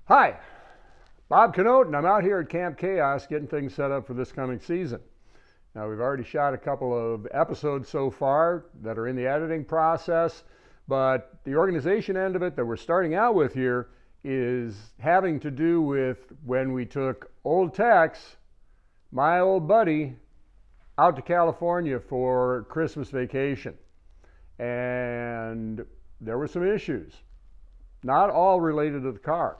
Hi, Bob Canote, and I'm out here at Camp Chaos getting things set up for this coming season. Now, we've already shot a couple of episodes so far that are in the editing process, but the organization end of it that we're starting out with here is having to do with when we took old Tex, my old buddy, out to California for Christmas vacation. And there were some issues, not all related to the car.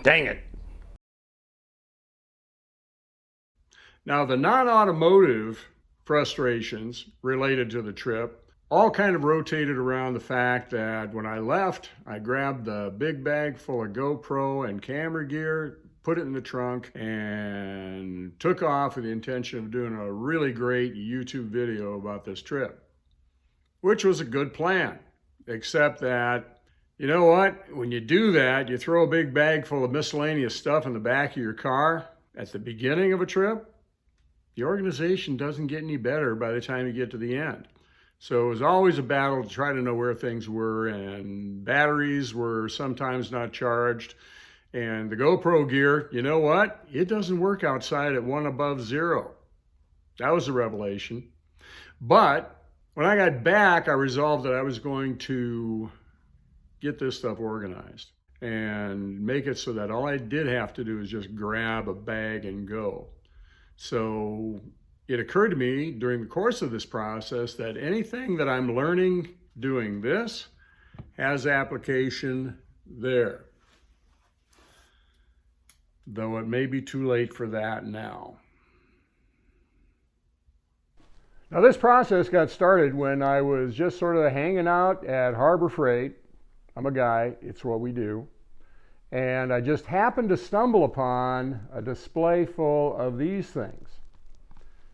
Dang it. Now, the non-automotive frustrations related to the trip all kind of rotated around the fact that when I left, I grabbed the big bag full of GoPro and camera gear, put it in the trunk, and took off with the intention of doing a really great YouTube video about this trip, which was a good plan, except that, you know what? When you do that, you throw a big bag full of miscellaneous stuff in the back of your car at the beginning of a trip, the organization doesn't get any better by the time you get to the end. So it was always a battle to try to know where things were, and batteries were sometimes not charged. And the GoPro gear, you know what? It doesn't work outside at 1 above 0. That was a revelation. But when I got back, I resolved that I was going to get this stuff organized and make it so that all I did have to do is just grab a bag and go. So it occurred to me during the course of this process that anything that I'm learning doing this has application there, though it may be too late for that now. Now, this process got started when I was just sort of hanging out at Harbor Freight. I'm a guy, it's what we do. And I just happened to stumble upon a display full of these things.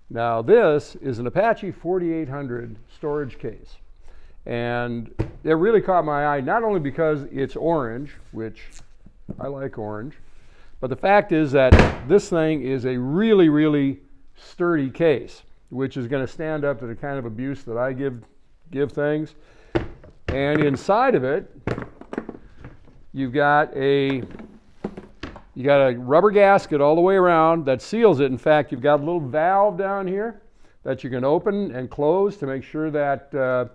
Now, this is an Apache 4800 storage case. And it really caught my eye, not only because it's orange, which I like orange, but the fact is that this thing is a really, really sturdy case, which is going to stand up to the kind of abuse that I give things. And inside of it, you've got a rubber gasket all the way around that seals it. In fact, you've got a little valve down here that you can open and close to make sure that the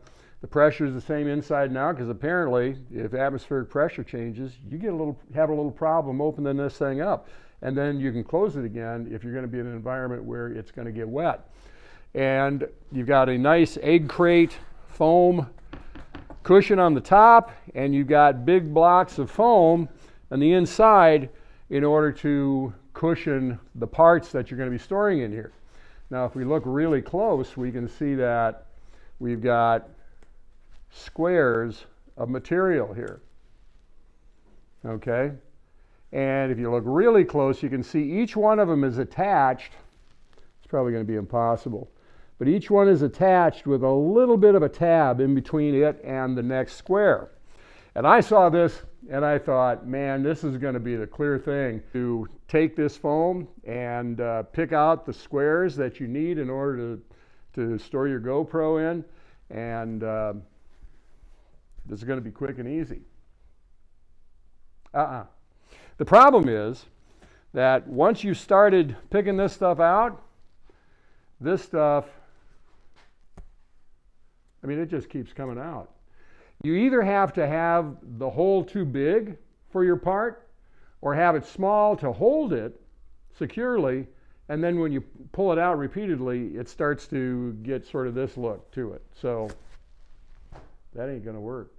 pressure is the same inside and out, because apparently if atmospheric pressure changes, you have a little problem opening this thing up. And then you can close it again if you're going to be in an environment where it's going to get wet. And you've got a nice egg crate foam cushion on the top, and you've got big blocks of foam on the inside in order to cushion the parts that you're going to be storing in here. Now, if we look really close, we can see that we've got squares of material here. Okay? And if you look really close, you can see each one of them is attached. It's probably going to be impossible. But each one is attached with a little bit of a tab in between it and the next square. And I saw this and I thought, man, this is going to be the clear thing to take this foam and pick out the squares that you need in order to store your GoPro in. And this is going to be quick and easy. The problem is that once you started picking this stuff out, this stuff, I mean, it just keeps coming out. You either have to have the hole too big for your part, or have it small to hold it securely, and then when you pull it out repeatedly, it starts to get sort of this look to it. So that ain't gonna work.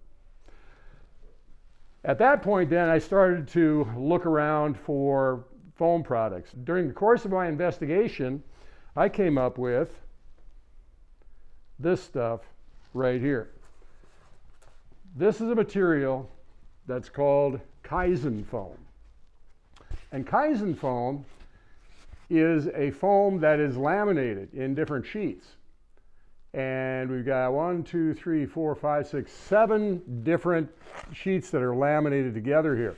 At that point then, I started to look around for foam products. During the course of my investigation, I came up with this stuff right here. This is a material that's called Kaizen Foam. And Kaizen Foam is a foam that is laminated in different sheets. And we've got 1, 2, 3, 4, 5, 6, 7 different sheets that are laminated together here.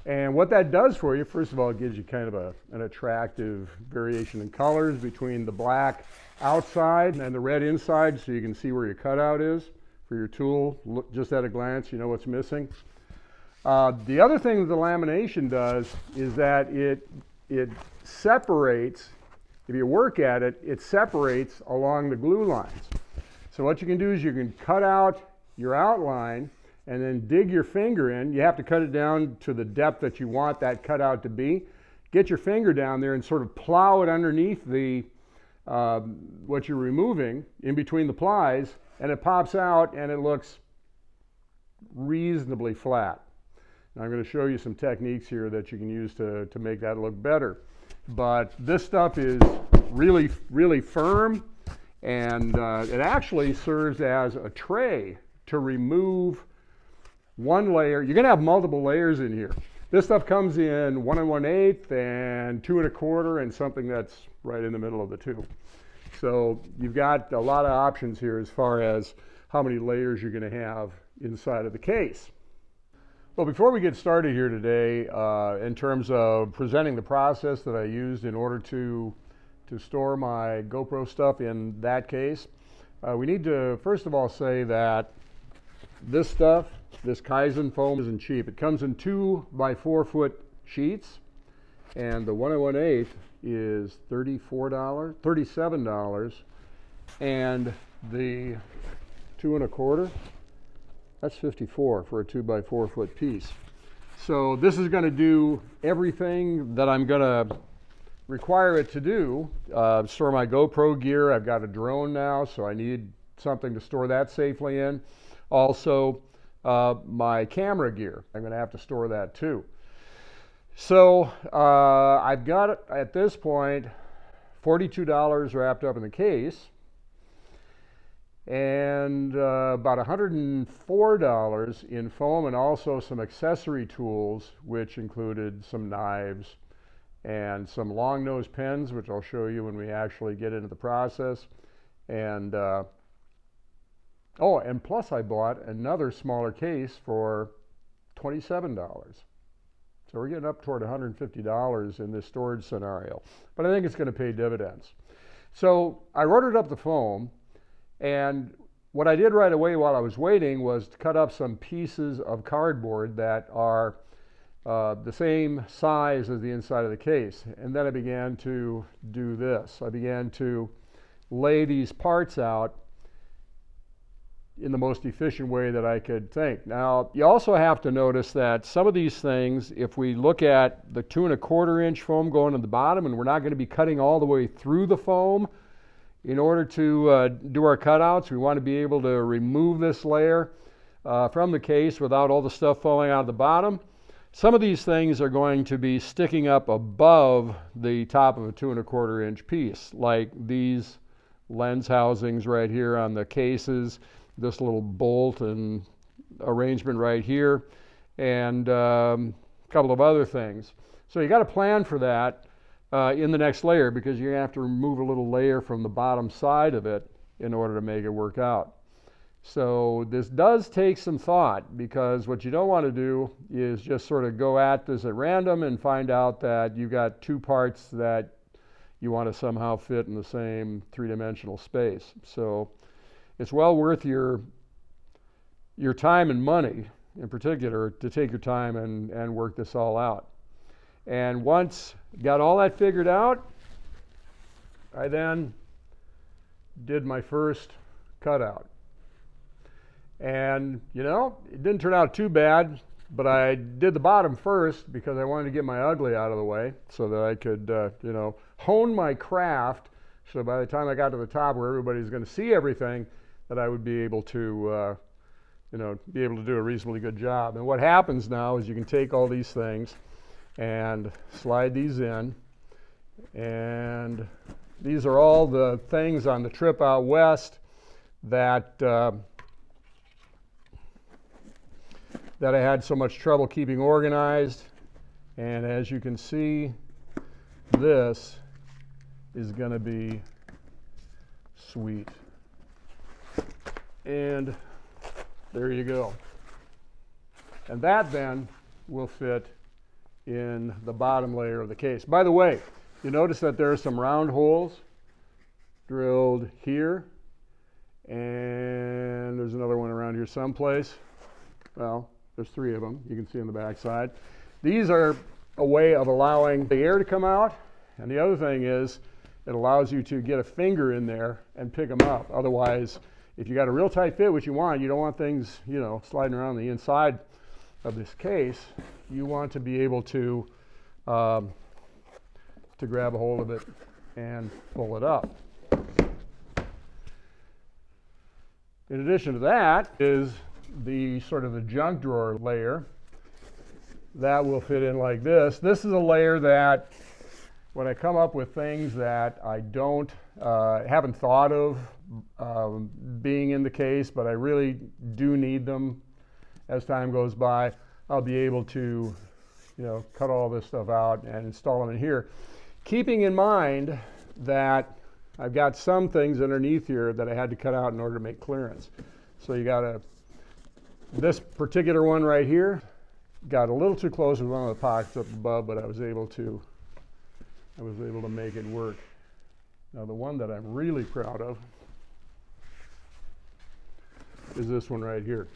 And what that does for you, first of all, it gives you kind of an attractive variation in colors between the black outside and the red inside, so you can see where your cutout is for your tool. Look, just at a glance, you know what's missing. The other thing that the lamination does is that it separates, if you work at it, it separates along the glue lines. So what you can do is you can cut out your outline and then dig your finger in. You have to cut it down to the depth that you want that cutout to be. Get your finger down there and sort of plow it underneath the what you're removing in between the plies, and it pops out and it looks reasonably flat. Now I'm going to show you some techniques here that you can use to make that look better. But this stuff is really, really firm, and it actually serves as a tray to remove one layer. You're going to have multiple layers in here. This stuff comes in 1 1/8 and 2 1/4 and something that's right in the middle of the two. So you've got a lot of options here as far as how many layers you're going to have inside of the case. Well, before we get started here today, in terms of presenting the process that I used in order to store my GoPro stuff in that case, we need to first of all say that this stuff, this Kaizen Foam, isn't cheap. It comes in 2 by 4 foot sheets, and the 1 1/8 is $37, and the 2 1/4, that's $54 for a 2 by 4 foot piece. So this is going to do everything that I'm going to require it to do. Store my GoPro gear. I've got a drone now, so I need something to store that safely in. Also, my camera gear. I'm going to have to store that too. So I've got, at this point, $42 wrapped up in the case, and about $104 in foam, and also some accessory tools, which included some knives and some long nose pens, which I'll show you when we actually get into the process. And oh, and plus I bought another smaller case for $27. So we're getting up toward $150 in this storage scenario, but I think it's going to pay dividends. So I ordered up the foam, and what I did right away while I was waiting was to cut up some pieces of cardboard that are the same size as the inside of the case. And then I began to do this. I began to lay these parts out in the most efficient way that I could think. Now, you also have to notice that some of these things, if we look at the 2 1/4 inch foam going to the bottom, and we're not going to be cutting all the way through the foam in order to do our cutouts, we want to be able to remove this layer from the case without all the stuff falling out of the bottom. Some of these things are going to be sticking up above the top of a 2 1/4 inch piece, like these lens housings right here on the cases, this little bolt and arrangement right here, and a couple of other things. So you got to plan for that in the next layer, because you're going to have to remove a little layer from the bottom side of it in order to make it work out. So this does take some thought, because what you don't want to do is just sort of go at this at random and find out that you've got 2 parts that you want to somehow fit in the same 3-dimensional space. So it's well worth your time and money, in particular, to take your time and work this all out. And once got all that figured out, I then did my first cutout. And, you know, it didn't turn out too bad, but I did the bottom first because I wanted to get my ugly out of the way so that I could, you know, hone my craft, so by the time I got to the top where everybody's going to see everything, that I would be able to, you know, be able to do a reasonably good job. And what happens now is you can take all these things and slide these in, and these are all the things on the trip out west that that I had so much trouble keeping organized. And as you can see, this is going to be sweet. And there you go. And that then will fit in the bottom layer of the case. By the way, you notice that there are some round holes drilled here, and there's another one around here someplace. Well, there's 3 of them. You can see on the back side. These are a way of allowing the air to come out, and the other thing is it allows you to get a finger in there and pick them up. Otherwise, if you got a real tight fit, which you don't want things, sliding around the inside of this case. You want to be able to grab a hold of it and pull it up. In addition to that is the sort of the junk drawer layer that will fit in like this. This is a layer that when I come up with things that I haven't thought of being in the case, but I really do need them as time goes by, I'll be able to, cut all this stuff out and install them in here. Keeping in mind that I've got some things underneath here that I had to cut out in order to make clearance. So you got this particular one right here, got a little too close with one of the pockets up above, but I was able to make it work. Now the one that I'm really proud of is this one right here.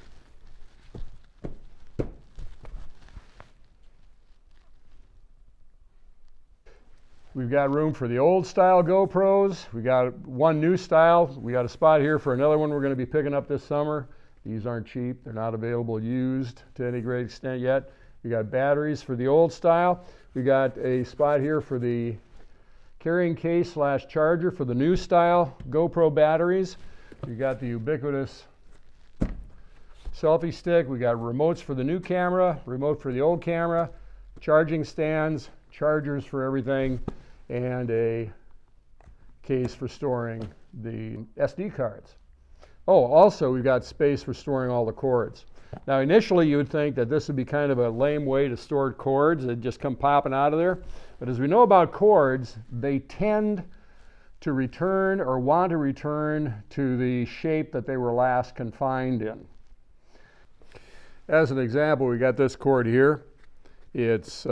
We've got room for the old style GoPros. We got one new style. We got a spot here for another one we're going to be picking up this summer. These aren't cheap. They're not available used to any great extent yet. We got batteries for the old style. We got a spot here for the carrying case / charger for the new style GoPro batteries. We got the ubiquitous selfie stick. We got remotes for the new camera, remote for the old camera, charging stands, chargers for everything, and a case for storing the SD cards. Oh, also we've got space for storing all the cords. Now initially you would think that this would be kind of a lame way to store cords. They'd just come popping out of there. But as we know about cords, they tend to return or want to return to the shape that they were last confined in. As an example, we got this cord here. It's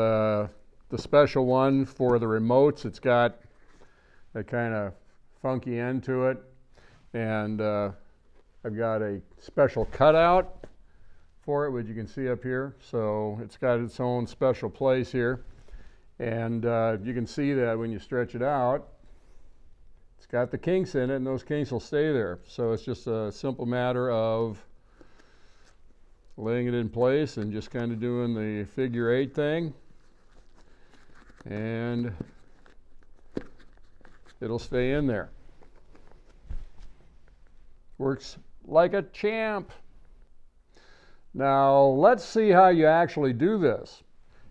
the special one for the remotes. It's got a kind of funky end to it, and I've got a special cutout for it, which you can see up here. So it's got its own special place here, and you can see that when you stretch it out, it's got the kinks in it, and those kinks will stay there. So it's just a simple matter of laying it in place and just kind of doing the figure 8 thing, and it'll stay in there. Works like a champ. Now let's see how you actually do this.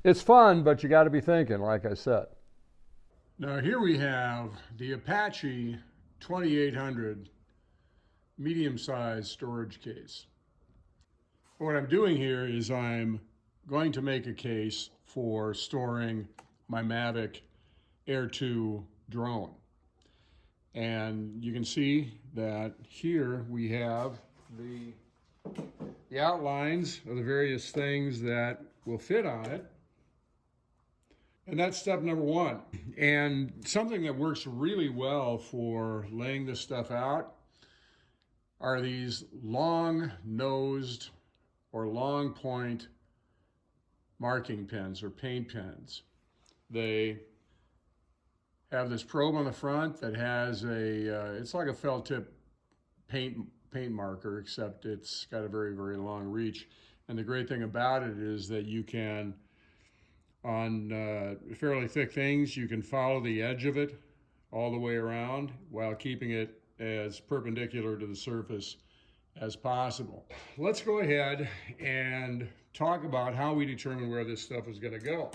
It's fun, but you got to be thinking, like I said. Now here we have the Apache 2800 medium-sized storage case. What I'm doing here is I'm going to make a case for storing my Mavic Air 2 drone. And you can see that here we have the outlines of the various things that will fit on it. And that's step number 1. And something that works really well for laying this stuff out are these long-nosed or long point marking pens or paint pens. They have this probe on the front that has it's like a felt tip paint marker, except it's got a very, very long reach. And the great thing about it is that you can, on fairly thick things, you can follow the edge of it all the way around while keeping it as perpendicular to the surface as possible. Let's go ahead and talk about how we determine where this stuff is going to go.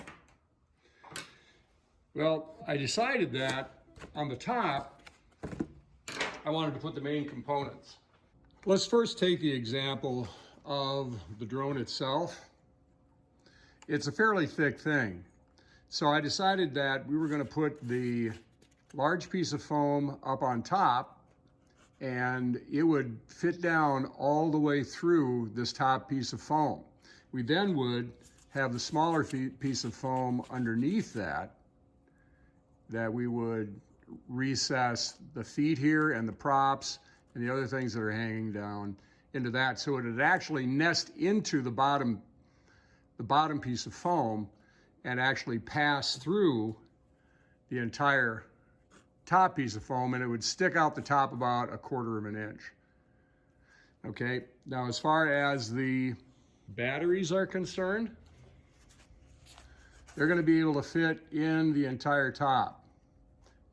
Well, I decided that on the top, I wanted to put the main components. Let's first take the example of the drone itself, it's a fairly thick thing. So I decided that we were going to put the large piece of foam up on top, and it would fit down all the way through this top piece of foam. We then would have the smaller piece of foam underneath that we would recess the feet here and the props and the other things that are hanging down into that. So it would actually nest into the bottom piece of foam and actually pass through the entire top piece of foam, and it would stick out the top about 1/4 of an inch. Okay, now as far as the batteries are concerned, they're going to be able to fit in the entire top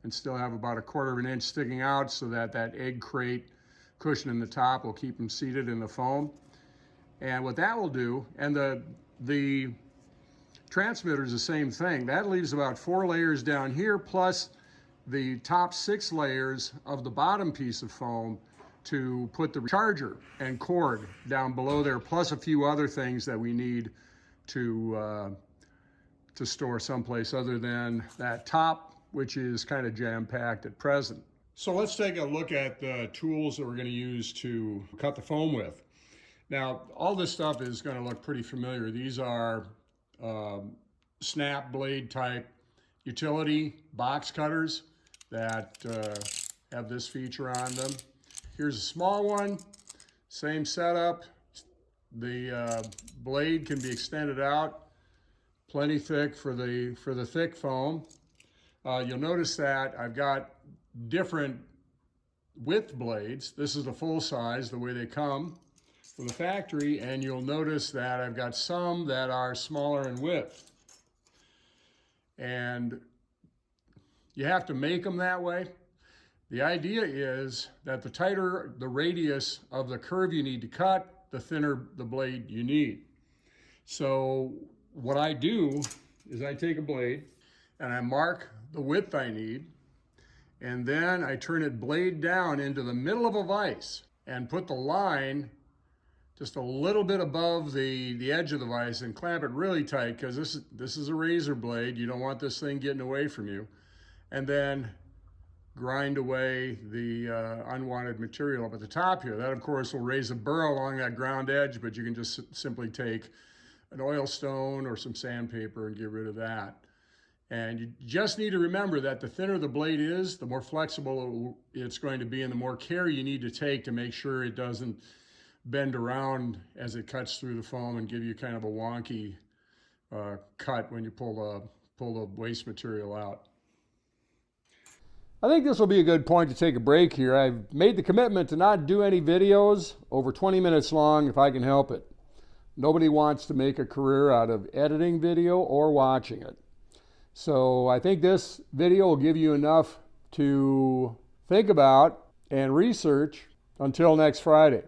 and still have about 1/4 of an inch sticking out, so that that egg crate cushion in the top will keep them seated in the foam. And what that will do, and the transmitter is the same thing. That leaves about 4 layers down here, plus the top 6 layers of the bottom piece of foam to put the charger and cord down below there, plus a few other things that we need to store someplace other than that top, which is kind of jam-packed at present. So let's take a look at the tools that we're going to use to cut the foam with. Now, all this stuff is going to look pretty familiar. These are snap blade type utility box cutters that have this feature on them. Here's a small one, same setup. The blade can be extended out, plenty thick for the thick foam. You'll notice that I've got different width blades. This is the full size, the way they come from the factory, and you'll notice that I've got some that are smaller in width. And you have to make them that way. The idea is that the tighter the radius of the curve you need to cut, the thinner the blade you need. So what I do is I take a blade and I mark the width I need, and then I turn it blade down into the middle of a vise and put the line just a little bit above the edge of the vise and clamp it really tight, because this is a razor blade. You don't want this thing getting away from you. And then grind away the unwanted material up at the top here. That, of course, will raise a burr along that ground edge, but you can just simply take an oil stone or some sandpaper and get rid of that. And you just need to remember that the thinner the blade is, the more flexible it's going to be, and the more care you need to take to make sure it doesn't bend around as it cuts through the foam and give you kind of a wonky cut when you pull the waste material out. I think this will be a good point to take a break here. I've made the commitment to not do any videos over 20 minutes long if I can help it. Nobody wants to make a career out of editing video or watching it. So I think this video will give you enough to think about and research until next Friday.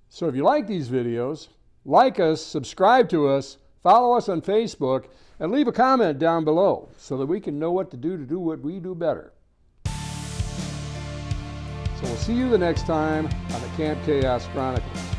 So if you like these videos, like us, subscribe to us, follow us on Facebook, and leave a comment down below so that we can know what to do what we do better. So we'll see you the next time on the Camp Chaos Chronicles.